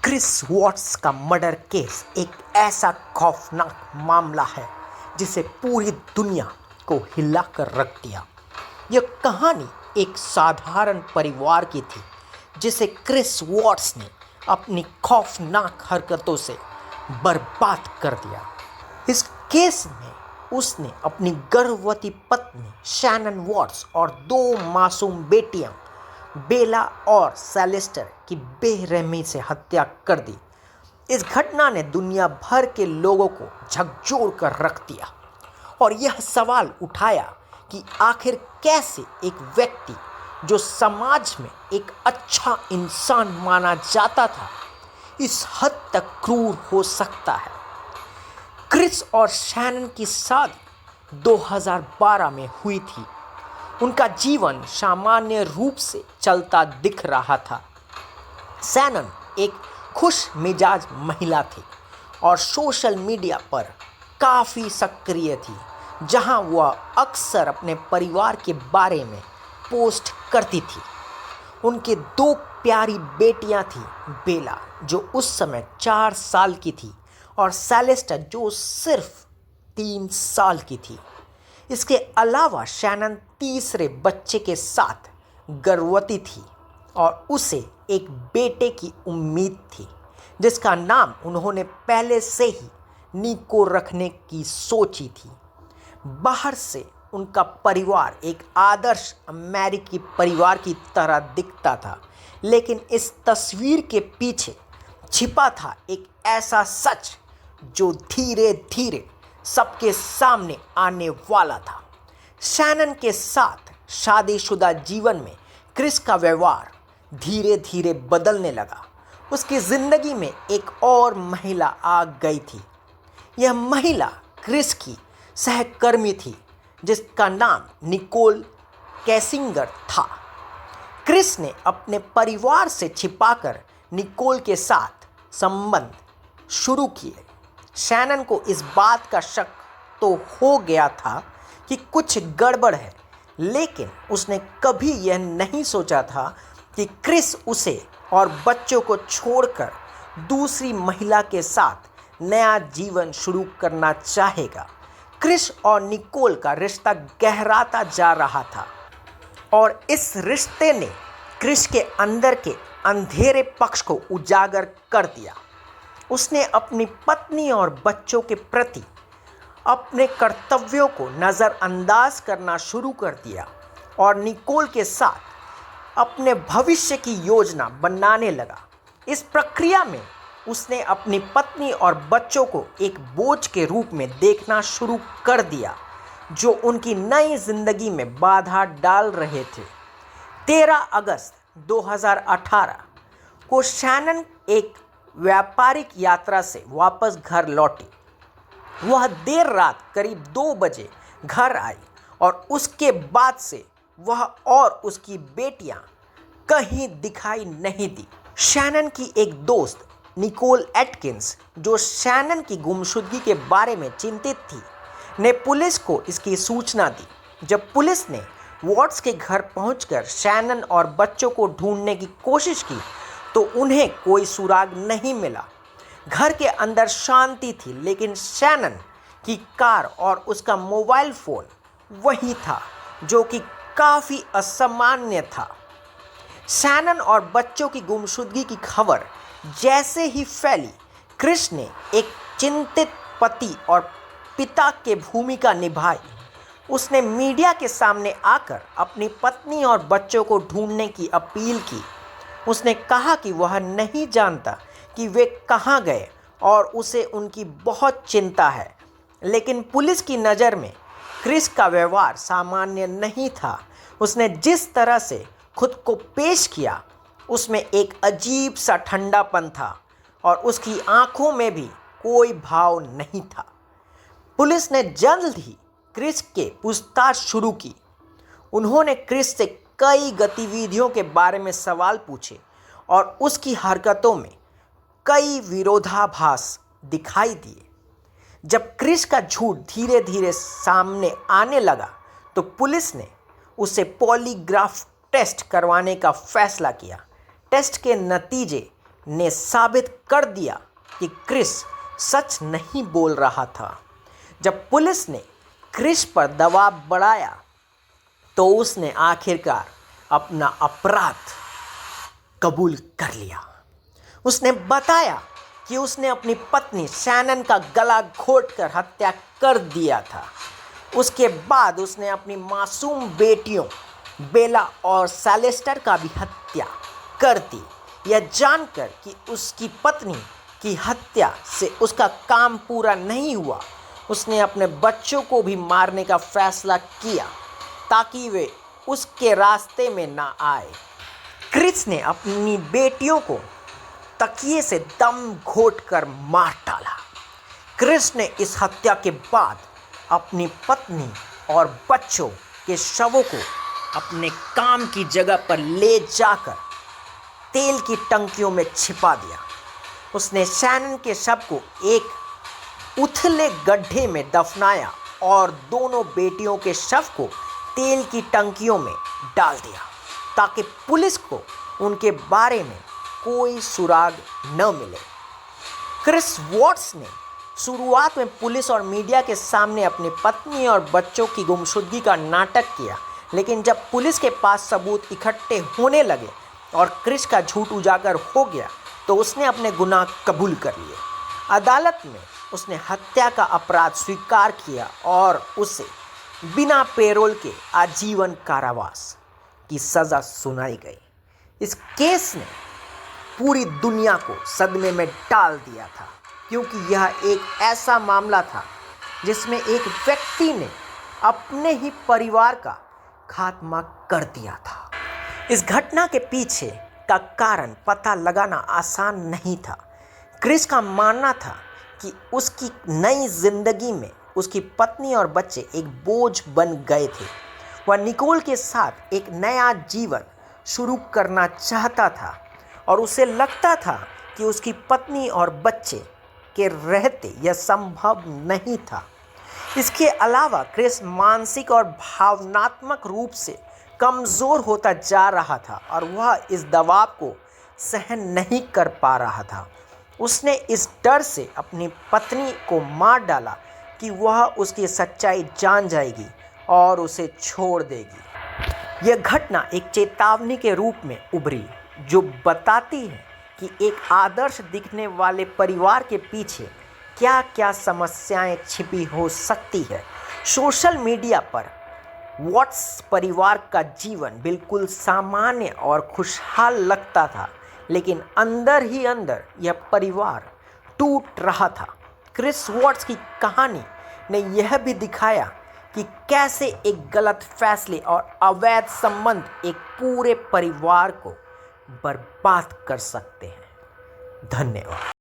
Chris watts का murder case एक ऐसा खौफनाक मामला है जिसे पूरी दुनिया को हिलाकर रख दिया। यह कहानी एक साधारण परिवार की थी जिसे क्रिस वॉट्स ने अपनी खौफनाक हरकतों से बर्बाद कर दिया। इस केस में उसने अपनी गर्भवती पत्नी शैनन वॉट्स और 2 मासूम बेटियां बेला और सेलेस्टर की बेरहमी से हत्या कर दी। इस घटना ने दुनिया भर के लोगों को झकझोर कर रख दिया और यह सवाल उठाया कि आखिर कैसे एक व्यक्ति जो समाज में एक अच्छा इंसान माना जाता था इस हद तक क्रूर हो सकता है। क्रिस और शैनन की शादी 2012 में हुई थी। उनका जीवन सामान्य रूप से चलता दिख रहा था। शैनन एक खुश मिजाज महिला थी और सोशल मीडिया पर काफ़ी सक्रिय थी, जहां वह अक्सर अपने परिवार के बारे में पोस्ट करती थी। उनके 2 प्यारी बेटियां थीं, बेला जो उस समय 4 साल की थी और सेलेस्टर जो सिर्फ 3 साल की थी। इसके अलावा शैनन तीसरे बच्चे के साथ गर्भवती थी और उसे एक बेटे की उम्मीद थी जिसका नाम उन्होंने पहले से ही निको रखने की सोची थी। बाहर से उनका परिवार एक आदर्श अमेरिकी परिवार की तरह दिखता था, लेकिन इस तस्वीर के पीछे छिपा था एक ऐसा सच जो धीरे धीरे सबके सामने आने वाला था। शैनन के साथ शादीशुदा जीवन में क्रिस का व्यवहार धीरे धीरे बदलने लगा। उसकी ज़िंदगी में एक और महिला आ गई थी। यह महिला क्रिस की सहकर्मी थी जिसका नाम निकोल कैसिंगर था। क्रिस ने अपने परिवार से छिपाकर निकोल के साथ संबंध शुरू किए। शैनन को इस बात का शक तो हो गया था कि कुछ गड़बड़ है, लेकिन उसने कभी यह नहीं सोचा था कि क्रिस उसे और बच्चों को छोड़कर दूसरी महिला के साथ नया जीवन शुरू करना चाहेगा। क्रिस और निकोल का रिश्ता गहराता जा रहा था और इस रिश्ते ने क्रिस के अंदर के अंधेरे पक्ष को उजागर कर दिया। उसने अपनी पत्नी और बच्चों के प्रति अपने कर्तव्यों को नज़रअंदाज करना शुरू कर दिया और निकोल के साथ अपने भविष्य की योजना बनाने लगा। इस प्रक्रिया में उसने अपनी पत्नी और बच्चों को एक बोझ के रूप में देखना शुरू कर दिया जो उनकी नई जिंदगी में बाधा डाल रहे थे। 13 अगस्त 2018 को शैनन एक व्यापारिक यात्रा से वापस घर लौटी। वह देर रात करीब 2 बजे घर आई और उसके बाद से वह और उसकी बेटियां कहीं दिखाई नहीं दी। शैनन की एक दोस्त निकोल एटकिंस, जो शैनन की गुमशुदगी के बारे में चिंतित थी, ने पुलिस को इसकी सूचना दी। जब पुलिस ने वॉट्स के घर पहुंचकर शैनन और बच्चों को ढूंढने की कोशिश की तो उन्हें कोई सुराग नहीं मिला। घर के अंदर शांति थी, लेकिन शैनन की कार और उसका मोबाइल फ़ोन वही था, जो कि काफ़ी असामान्य था। शैनन और बच्चों की गुमशुदगी की खबर जैसे ही फैली, क्रिस ने एक चिंतित पति और पिता की भूमिका निभाई। उसने मीडिया के सामने आकर अपनी पत्नी और बच्चों को ढूंढने की अपील की। उसने कहा कि वह नहीं जानता कि वे कहाँ गए और उसे उनकी बहुत चिंता है, लेकिन पुलिस की नज़र में क्रिस का व्यवहार सामान्य नहीं था। उसने जिस तरह से खुद को पेश किया उसमें एक अजीब सा ठंडापन था और उसकी आंखों में भी कोई भाव नहीं था। पुलिस ने जल्द ही क्रिस के पूछताछ शुरू की। उन्होंने क्रिस से कई गतिविधियों के बारे में सवाल पूछे और उसकी हरकतों में कई विरोधाभास दिखाई दिए। जब क्रिस का झूठ धीरे धीरे सामने आने लगा तो पुलिस ने उसे पॉलीग्राफ टेस्ट करवाने का फैसला किया। टेस्ट के नतीजे ने साबित कर दिया कि क्रिस सच नहीं बोल रहा था। जब पुलिस ने क्रिस पर दबाव बढ़ाया तो उसने आखिरकार अपना अपराध कबूल कर लिया। उसने बताया कि उसने अपनी पत्नी शैनन का गला घोंटकर हत्या कर दिया था। उसके बाद उसने अपनी मासूम बेटियों बेला और सेलेस्टर का भी हत्या कर दी। यह जानकर कि उसकी पत्नी की हत्या से उसका काम पूरा नहीं हुआ, उसने अपने बच्चों को भी मारने का फैसला किया ताकि वे उसके रास्ते में ना आए। क्रिस ने अपनी बेटियों को तकिए से दम घोंटकर मार डाला। क्रिस ने इस हत्या के बाद अपनी पत्नी और बच्चों के शवों को अपने काम की जगह पर ले जाकर तेल की टंकियों में छिपा दिया। उसने शैनन के शव को एक उथले गड्ढे में दफनाया और दोनों बेटियों के शव को तेल की टंकियों में डाल दिया ताकि पुलिस को उनके बारे में कोई सुराग न मिले। क्रिस वॉट्स ने शुरुआत में पुलिस और मीडिया के सामने अपनी पत्नी और बच्चों की गुमशुदगी का नाटक किया, लेकिन जब पुलिस के पास सबूत इकट्ठे होने लगे और क्रिस का झूठ उजागर हो गया तो उसने अपने गुनाह कबूल कर लिए। अदालत में उसने हत्या का अपराध स्वीकार किया और उसे बिना पैरोल के आजीवन कारावास की सज़ा सुनाई गई। इस केस ने पूरी दुनिया को सदमे में डाल दिया था, क्योंकि यह एक ऐसा मामला था जिसमें एक व्यक्ति ने अपने ही परिवार का खात्मा कर दिया था। इस घटना के पीछे का कारण पता लगाना आसान नहीं था। क्रिस का मानना था कि उसकी नई जिंदगी में उसकी पत्नी और बच्चे एक बोझ बन गए थे। वह निकोल के साथ एक नया जीवन शुरू करना चाहता था और उसे लगता था कि उसकी पत्नी और बच्चे के रहते यह संभव नहीं था। इसके अलावा क्रिस मानसिक और भावनात्मक रूप से कमज़ोर होता जा रहा था और वह इस दबाव को सहन नहीं कर पा रहा था। उसने इस डर से अपनी पत्नी को मार डाला कि वह उसकी सच्चाई जान जाएगी और उसे छोड़ देगी। यह घटना एक चेतावनी के रूप में उभरी जो बताती है कि एक आदर्श दिखने वाले परिवार के पीछे क्या क्या समस्याएं छिपी हो सकती है। सोशल मीडिया पर वॉट्स परिवार का जीवन बिल्कुल सामान्य और खुशहाल लगता था, लेकिन अंदर ही अंदर यह परिवार टूट रहा था। क्रिस वॉट्स की कहानी ने यह भी दिखाया कि कैसे एक गलत फैसले और अवैध संबंध एक पूरे परिवार को बर्बाद कर सकते हैं। धन्यवाद।